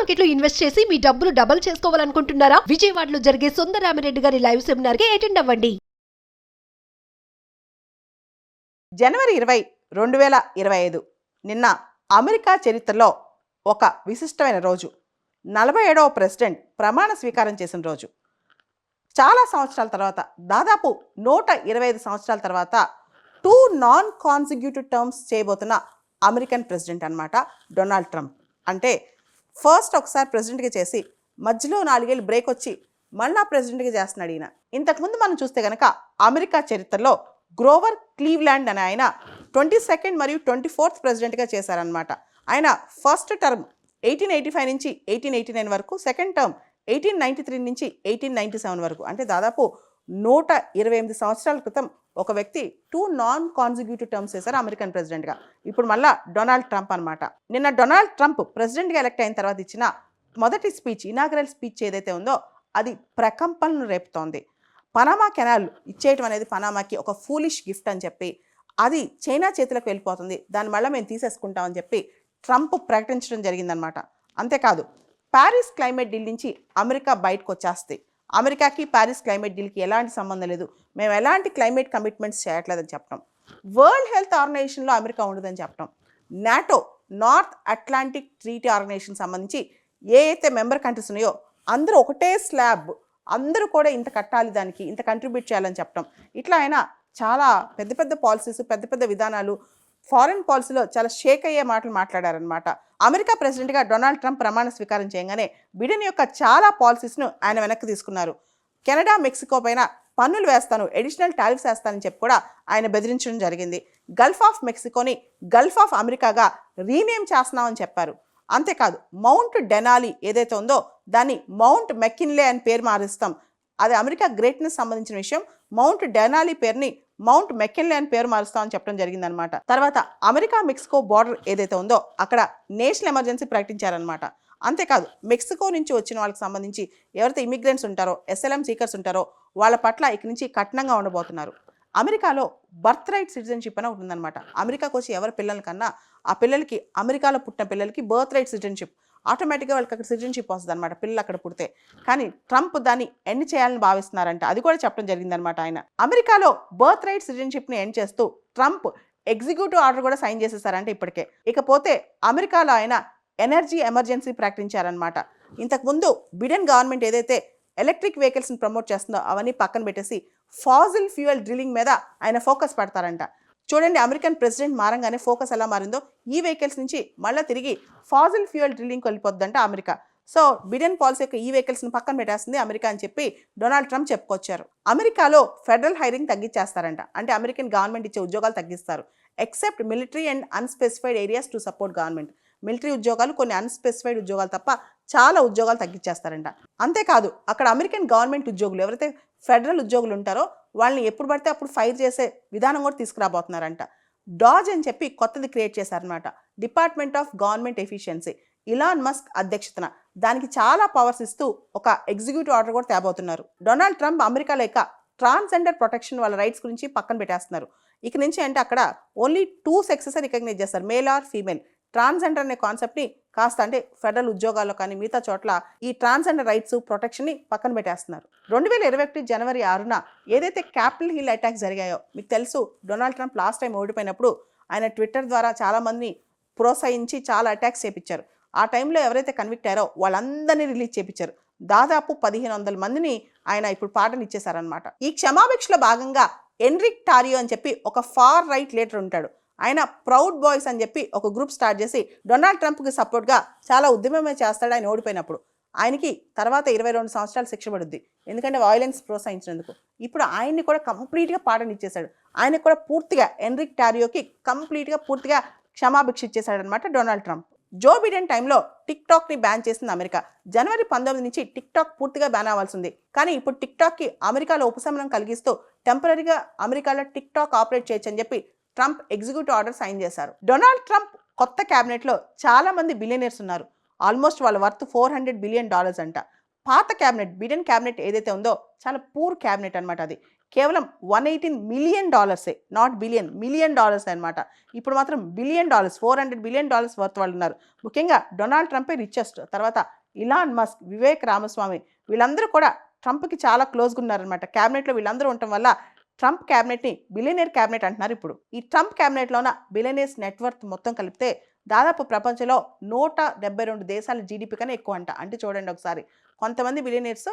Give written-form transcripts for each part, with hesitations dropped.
మార్కెట్లో ఇన్వెస్ట్ చేసి మీ డబ్బులు డబుల్ చేసుకోవాలనుకుంటున్నారా? విజయవాడలో జరిగే సుందరరామిరెడ్డి గారి లైవ్ సెమినార్ కి అటెండ్ అవ్వండి. జనవరి 20, 2025 నిన్న అమెరికా చరిత్రలో ఒక విశిష్టమైన రోజు. 47వ ప్రెసిడెంట్ ప్రమాణ స్వీకారం చేసిన రోజు. చాలా సంవత్సరాల తర్వాత, దాదాపు 125 సంవత్సరాల తర్వాత 2 నాన్ కాన్సిక్యూటివ్ టర్మ్స్ చేయబోతున్న అమెరికన్ ప్రెసిడెంట్ అన్నమాట డొనాల్డ్ ట్రంప్. అంటే ఫస్ట్ ఒకసారి ప్రెసిడెంట్గా చేసి మధ్యలో 4 ఏళ్ళు బ్రేక్ వచ్చి మళ్ళా ప్రెసిడెంట్గా చేస్తున్నాడు ఈయన. ఇంతకుముందు మనం చూస్తే కనుక అమెరికా చరిత్రలో గ్రోవర్ క్లీవ్లాండ్ అనే ఆయన 22nd మరియు 24th ప్రెసిడెంట్గా చేశారనమాట. ఆయన ఫస్ట్ టర్మ్ 1885 నుంచి 1889 వరకు, సెకండ్ టర్మ్ 1893 నుంచి 1897 వరకు. అంటే దాదాపు 128 సంవత్సరాల క్రితం ఒక వ్యక్తి 2 నాన్ కాన్సిక్యూటివ్ టర్మ్స్ చేశారు అమెరికన్ ప్రెసిడెంట్గా. ఇప్పుడు మళ్ళా డొనాల్డ్ ట్రంప్ అనమాట. నిన్న డొనాల్డ్ ట్రంప్ ప్రెసిడెంట్గా ఎలక్ట్ అయిన తర్వాత ఇచ్చిన మొదటి స్పీచ్, ఇనాగరల్ స్పీచ్ ఏదైతే ఉందో అది ప్రకంపనలు రేపుతోంది. పనామా కెనాల్ ఇచ్చేయటం అనేది పనామాకి ఒక ఫూలిష్ గిఫ్ట్ అని చెప్పి, అది చైనా చేతులకు వెళ్ళిపోతుంది, దాని వల్ల మేము తీసేసుకుంటామని చెప్పి ట్రంప్ ప్రకటించడం జరిగిందనమాట. అంతేకాదు, ప్యారిస్ క్లైమేట్ డీల్ నుంచి అమెరికా బయటకు వచ్చేస్తే, అమెరికాకి ప్యారిస్ క్లైమేట్ డీల్కి ఎలాంటి సంబంధం లేదు, మేము ఎలాంటి క్లైమేట్ కమిట్మెంట్స్ చేయట్లేదని చెప్పడం, వరల్డ్ హెల్త్ ఆర్గనైజేషన్లో అమెరికా ఉండదని చెప్పడం, NATO north Atlantic treaty organisation సంబంధించి ఏ అయితే మెంబర్ కంట్రీస్ ఉన్నాయో అందరూ ఒకటే స్లాబ్, అందరూ కూడా ఇంత కట్టాలి, దానికి ఇంత కంట్రిబ్యూట్ చేయాలని చెప్పడం, ఇట్లా ఆయన చాలా పెద్ద పెద్ద పాలసీస్, పెద్ద పెద్ద విధానాలు, ఫారెన్ పాలసీలో చాలా షేక్ అయ్యే మాటలు మాట్లాడారనమాట. అమెరికా ప్రెసిడెంట్గా డొనాల్డ్ ట్రంప్ ప్రమాణ స్వీకారం చేయగానే బిడెన్ యొక్క చాలా పాలసీస్ను ఆయన వెనక్కి తీసుకున్నారు. కెనడా, మెక్సికో పైన పన్నులు వేస్తాను, అడిషనల్ టారిఫ్స్ వేస్తానని చెప్పి కూడా ఆయన బెదిరించడం జరిగింది. గల్ఫ్ ఆఫ్ మెక్సికోని గల్ఫ్ ఆఫ్ అమెరికాగా రీనేమ్ చేస్తున్నామని చెప్పారు. అంతేకాదు, మౌంట్ డెనాలి ఏదైతే ఉందో దాన్ని మౌంట్ మెకిన్లే అని పేరు మారుస్తాం, అది అమెరికా గ్రేట్నెస్ సంబంధించిన విషయం. మౌంట్ డెనాలి పేరుని మౌంట్ మెకిన్లే అని పేరు మారుస్తామని చెప్పడం జరిగిందనమాట. తర్వాత అమెరికా మెక్సికో బార్డర్ ఏదైతే ఉందో అక్కడ నేషనల్ ఎమర్జెన్సీ ప్రకటించారనమాట. అంతేకాదు, మెక్సికో నుంచి వచ్చిన వాళ్ళకి సంబంధించి ఎవరైతే ఇమిగ్రెంట్స్ ఉంటారో, SLM సీకర్స్ ఉంటారో వాళ్ళ పట్ల ఇక నుంచి కఠినంగా ఉండబోతున్నారు. అమెరికాలో బర్త్ రైట్ సిటిజన్షిప్ అని ఉంటుందన్నమాట. అమెరికాకు వచ్చి ఎవరి పిల్లల కన్నా ఆ పిల్లలకి, అమెరికాలో పుట్టిన పిల్లలకి బర్త్ రైట్ సిటిజన్షిప్ ఆటోమేటిక్గా వాళ్ళకి అక్కడ సిటిజన్షిప్ వస్తుంది అనమాట, పిల్లలు అక్కడ పుడితే. కానీ ట్రంప్ దాన్ని ఎండ్ చేయాలని భావిస్తున్నారంట, అది కూడా చెప్పడం జరిగిందనమాట. ఆయన అమెరికాలో బర్త్ రైట్ సిటిజన్షిప్ని ఎండ్ చేస్తూ ట్రంప్ ఎగ్జిక్యూటివ్ ఆర్డర్ కూడా సైన్ చేసేసారంటే ఇప్పటికే. ఇకపోతే అమెరికాలో ఆయన ఎనర్జీ ఎమర్జెన్సీ ప్రకటించారనమాట. ఇంతకుముందు బిడెన్ గవర్నమెంట్ ఏదైతే ఎలక్ట్రిక్ వెహికల్స్ని ప్రమోట్ చేస్తుందో అవన్నీ పక్కన పెట్టేసి ఫాజిల్ ఫ్యూయల్ డ్రిల్లింగ్ మీద ఆయన ఫోకస్ పెడతారంట. చూడండి, అమెరికన్ ప్రెసిడెంట్ మారంగానే ఫోకస్ ఎలా మారిందో, ఈ వెహికల్స్ నుంచి మళ్ళీ తిరిగి ఫాజిల్ ఫ్యూయల్ డ్రిల్లింగ్కి వెళ్ళిపోద్దంట అమెరికా. సో బిడెన్ పాలసీ యొక్క ఈ వెహికల్స్ని పక్కన పెట్టేస్తుంది అమెరికా అని చెప్పి డొనాల్డ్ ట్రంప్ చెప్పుకొచ్చారు. అమెరికాలో ఫెడరల్ హైరింగ్ తగ్గించేస్తారంట, అంటే అమెరికన్ గవర్నమెంట్ ఇచ్చే ఉద్యోగాలు తగ్గిస్తారు. Except military and unspecified areas to support government. Military ఉద్యోగాలు, కొన్ని అన్స్పెసిఫైడ్ ఉద్యోగాలు తప్ప చాలా ఉద్యోగాలు తగ్గించేస్తారంట. అంతేకాదు, అక్కడ అమెరికన్ గవర్నమెంట్ ఉద్యోగులు ఎవరైతే ఫెడరల్ ఉద్యోగులు ఉంటారో వాళ్ళని ఎప్పుడు పడితే అప్పుడు ఫైర్ చేసే విధానం కూడా తీసుకురాబోతున్నారంట. డాజ్ అని చెప్పి కొత్తది క్రియేట్ చేశారనమాట, department of government efficiency. Elon Musk అధ్యక్షతన దానికి చాలా పవర్స్ ఇస్తూ ఒక ఎగ్జిక్యూటివ్ ఆర్డర్ కూడా తేబోతున్నారు. డొనాల్డ్ ట్రంప్ అమెరికా లేక ట్రాన్స్జెండర్ ప్రొటెక్షన్ వాళ్ళ రైట్స్ గురించి పక్కన పెట్టేస్తున్నారు. ఇక నుంచి అంటే అక్కడ ఓన్లీ 2 సెక్సెస్ రికగ్నైజ్ చేస్తారు, మేల్ ఆర్ ఫీమేల్. ట్రాన్స్జెండర్ అనే కాన్సెప్ట్ని కాస్త, అంటే ఫెడరల్ ఉద్యోగాల్లో కానీ మిగతా చోట్ల ఈ ట్రాన్స్జెండర్ రైట్స్, ప్రొటెక్షన్ని పక్కన పెట్టేస్తున్నారు. 2021 జనవరి 6న ఏదైతే క్యాపిటల్ హిల్ అటాక్స్ జరిగాయో మీకు తెలుసు. డొనాల్డ్ ట్రంప్ లాస్ట్ టైం ఓడిపోయినప్పుడు ఆయన ట్విట్టర్ ద్వారా చాలామందిని ప్రోత్సహించి చాలా అటాక్స్ చేపించారు. ఆ టైంలో ఎవరైతే కన్విక్ట్ అయ్యారో వాళ్ళందరినీ రిలీజ్ చేపించారు. దాదాపు 1500 మందిని ఆయన ఇప్పుడు పాటను ఇచ్చేశారనమాట. ఈ క్షమాభిక్షలో భాగంగా ఎన్రిక్ టారియో అని చెప్పి ఒక ఫార్ రైట్ లీడర్ ఉంటాడు. ఆయన ప్రౌడ్ బాయ్స్ అని చెప్పి ఒక గ్రూప్ స్టార్ట్ చేసి డొనాల్డ్ ట్రంప్కి సపోర్ట్గా చాలా ఉద్యమమే చేస్తాడు. ఆయన ఓడిపోయినప్పుడు ఆయనకి తర్వాత 22 సంవత్సరాలు శిక్ష పడుద్ది, ఎందుకంటే వైలెన్స్ ప్రోత్సహించినందుకు. ఇప్పుడు ఆయన్ని కూడా కంప్లీట్గా పాటను ఇచ్చేశాడు. ఆయనకు కూడా పూర్తిగా, ఎన్రిక్ టారియోకి కంప్లీట్గా పూర్తిగా క్షమాభిక్ష ఇచ్చేశాడనమాట డొనాల్డ్ ట్రంప్. జో బిడెన్ టైంలో టిక్టాక్ని బ్యాన్ చేసింది అమెరికా. జనవరి 19 నుంచి టిక్టాక్ పూర్తిగా బ్యాన్ అవ్వాల్సి ఉంది. కానీ ఇప్పుడు టిక్టాక్కి అమెరికాలో ఉపశమనం కలిగిస్తూ టెంపరీగా అమెరికాలో టిక్టాక్ ఆపరేట్ చేయొచ్చు అని చెప్పి ట్రంప్ ఎగ్జిక్యూటివ్ ఆర్డర్ సైన్ చేశారు. డొనాల్డ్ ట్రంప్ కొత్త క్యాబినెట్లో చాలా మంది బిలియనీర్స్ ఉన్నారు. ఆల్మోస్ట్ వాళ్ళ వర్త్ $400 బిలియన్ అంట. పాత క్యాబినెట్, బిడెన్ క్యాబినెట్ ఏదైతే ఉందో చాలా పూర్ క్యాబినెట్ అనమాట. అది కేవలం $118 million, not billion, million dollars అనమాట. ఇప్పుడు మాత్రం $1 బిలియన్, $400 బిలియన్ వర్త్ వాళ్ళు ఉన్నారు. ముఖ్యంగా డొనాల్డ్ ట్రంపే రిచెస్ట్. తర్వాత ఇలాన్ మస్క్, వివేక్ రామస్వామి, వీళ్ళందరూ కూడా ట్రంప్కి చాలా క్లోజ్గా ఉన్నారనమాట. క్యాబినెట్లో వీళ్ళందరూ ఉండటం వల్ల ట్రంప్ క్యాబినెట్ని బిలియనేర్ క్యాబినెట్ అంటున్నారు. ఇప్పుడు ఈ ట్రంప్ క్యాబినెట్లో ఉన్న బిలియనేర్స్ నెట్వర్త్ మొత్తం కలిపితే దాదాపు ప్రపంచంలో 172 దేశాల జీడిపి కన్నా ఎక్కువ అంట. అంటే చూడండి ఒకసారి, కొంతమంది బిలియనేర్స్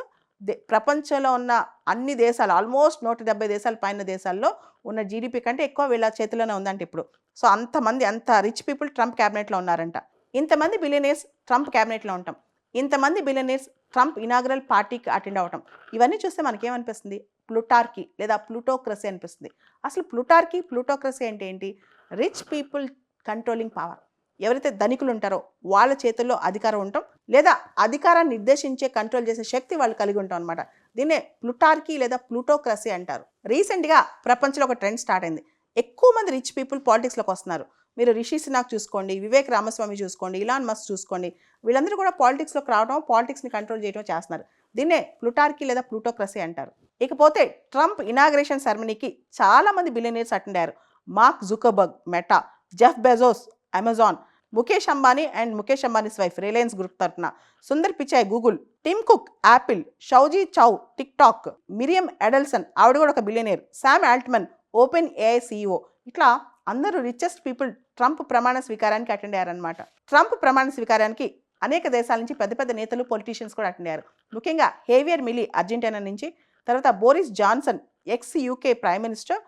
ప్రపంచంలో ఉన్న అన్ని దేశాలు, ఆల్మోస్ట్ 170 దేశాల పైన దేశాల్లో ఉన్న జీడిపి కంటే ఎక్కువ వీళ్ళ చేతిలోనే ఉందంట ఇప్పుడు. సో అంతమంది, అంత రిచ్ పీపుల్ ట్రంప్ క్యాబినెట్లో ఉన్నారంట. ఇంతమంది బిలియనేర్స్ ట్రంప్ క్యాబినెట్లో ఉంటాం, ఇంతమంది బిలియనేర్స్ ట్రంప్ ఇనాగ్రల్ పార్టీకి అటెండ్ అవ్వటం, ఇవన్నీ చూస్తే మనకేమనిపిస్తుంది? ప్లుటార్కీ లేదా ప్లూటోక్రసీ అనిపిస్తుంది. అసలు ప్లుటార్కీ, ప్లూటోక్రసీ అంటే ఏంటి? Rich people controlling power. ఎవరైతే ధనికులు ఉంటారో వాళ్ళ చేతుల్లో అధికారం ఉండటం, లేదా అధికారాన్ని నిర్దేశించే, కంట్రోల్ చేసే శక్తి వాళ్ళు కలిగి ఉంటాం అనమాట. దీన్నే ప్లుటార్కీ లేదా ప్లూటోక్రసీ అంటారు. రీసెంట్గా ప్రపంచంలో ఒక ట్రెండ్ స్టార్ట్ అయింది. ఎక్కువ మంది రిచ్ పీపుల్ పాలిటిక్స్లోకి వస్తున్నారు. మీరు రిషి సునాక్ చూసుకోండి, వివేక్ రామస్వామి చూసుకోండి, ఇలాన్ మస్క్ చూసుకోండి, వీళ్ళందరూ కూడా పాలిటిక్స్లోకి రావడం, పాలిటిక్స్ని కంట్రోల్ చేయడం చేస్తున్నారు. దీన్నే ప్లుటార్కీ లేదా ప్లూటోక్రసీ అంటారు. ఇకపోతే ట్రంప్ ఇనాగ్రేషన్ సెరమనీకి చాలామంది బిలియనీర్స్ అటెండ్ అయ్యారు. Mark Zuckerberg, Meta, Jeff Bezos, Amazon, Mukesh Ambani and Mukesh Ambani's wife Reliance group తరఫున, Sundar Pichai Google, Tim Cook Apple, Shou Zi Chew TikTok, Miriam Adelson ఆవిడ కూడా ఒక billionaire, Sam Altman open AI CEO, ఇట్లా అందరూ రిచెస్ట్ పీపుల్ ట్రంప్ ప్రమాణ స్వీకారానికి attend అయ్యారనమాట. Trump ప్రమాణ స్వీకారానికి అనేక దేశాల నుంచి పెద్ద పెద్ద నేతలు, పొలిటీషియన్స్ కూడా అటెండ్ అయ్యారు. ముఖ్యంగా హేవియర్ మిలీ అర్జెంటీనా నుంచి, తర్వాత Boris Johnson X UK prime minister,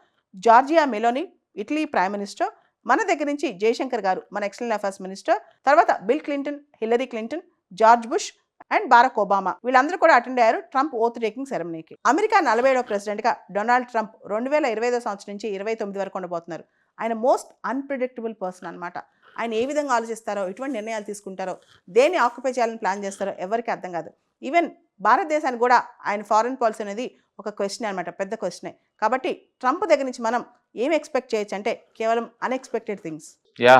Georgia Meloni Italy prime minister, మన దగ్గర నుంచి జయశంకర్ గారు మన ఎక్స్టర్నల్ అఫైర్స్ మినిస్టర్, తర్వాత bill Clinton, Hillary Clinton, George bush and Barack Obama, వీళ్ళందరూ కూడా అటెండ్ అయ్యారు ట్రంప్ ఓత్ టేకింగ్ సెరమనీకి. అమెరికా 47వ ప్రెసిడెంట్గా డొనాల్డ్ ట్రంప్ 2025 సంవత్సరం నుంచి 29 వరకు ఉండబోతున్నారు. ఆయన మోస్ట్ అన్ప్రిడిక్టబుల్ పర్సన్ అనమాట. ఆయన ఏ విధంగా ఆలోచిస్తారో, ఎటువంటి నిర్ణయాలు తీసుకుంటారో, దేన్ని ఆక్యుపై చేయాలని ప్లాన్ చేస్తారో ఎవరికి అర్థం కాదు. ఈవెన్ భారతదేశానికి కూడా ఆయన ఫారెన్ పాలసీ అనేది ఒక క్వశ్చన్ అనమాట, పెద్ద క్వశ్చనే. కాబట్టి ట్రంప్ దగ్గర నుంచి మనం ఏం ఎక్స్పెక్ట్ చేయొచ్చు అంటే కేవలం అన్ఎక్స్పెక్టెడ్ థింగ్స్.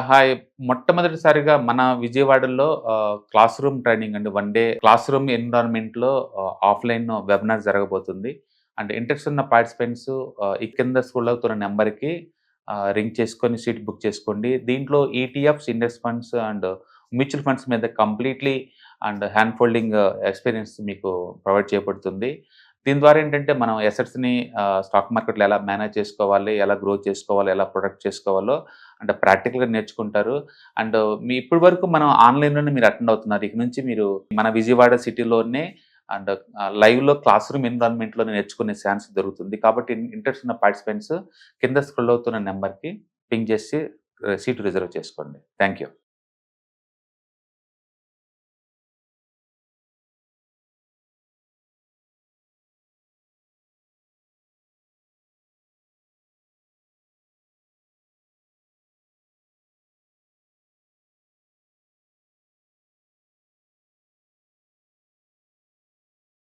హాయ్. మొట్టమొదటిసారిగా మన విజయవాడలో క్లాస్ రూమ్ ట్రైనింగ్ అండి, 1 డే క్లాస్ రూమ్ ఎన్విరాన్మెంట్లో ఆఫ్లైన్ వెబినార్ జరగబోతుంది. అండ్ ఇంట్రెస్ట్ ఉన్న పార్టిసిపెంట్స్ ఈ కింద స్కూల్లో అవుతున్న నెంబర్కి రింగ్ చేసుకొని సీట్ బుక్ చేసుకోండి. దీంట్లో ETFs, index funds and mutual funds మీద completely and hand holding experience మీకు ప్రొవైడ్ చేయబడుతుంది. దీని ద్వారా ఏంటంటే మనం ఎసెట్స్ని స్టాక్ మార్కెట్లో ఎలా మేనేజ్ చేసుకోవాలి, ఎలా గ్రో చేసుకోవాలి, ఎలా ప్రొటెక్ట్ చేసుకోవాలో అంటే ప్రాక్టికల్గా నేర్చుకుంటారు. అండ్ మీ ఇప్పటి వరకు మనం ఆన్లైన్లోనే మీరు అటెండ్ అవుతున్నారు. ఇక నుంచి మీరు మన విజయవాడ సిటీలోనే అండ్ లైవ్లో క్లాస్ రూమ్ ఎన్విరాన్మెంట్లో నేర్చుకునే ఛాన్స్ దొరుకుతుంది. కాబట్టి ఇంట్రెస్ట్ ఉన్న పార్టిసిపెంట్స్ కింద స్క్రోల్ అవుతున్న నెంబర్కి పింగ్ చేసి సీటు రిజర్వ్ చేసుకోండి. Thank you.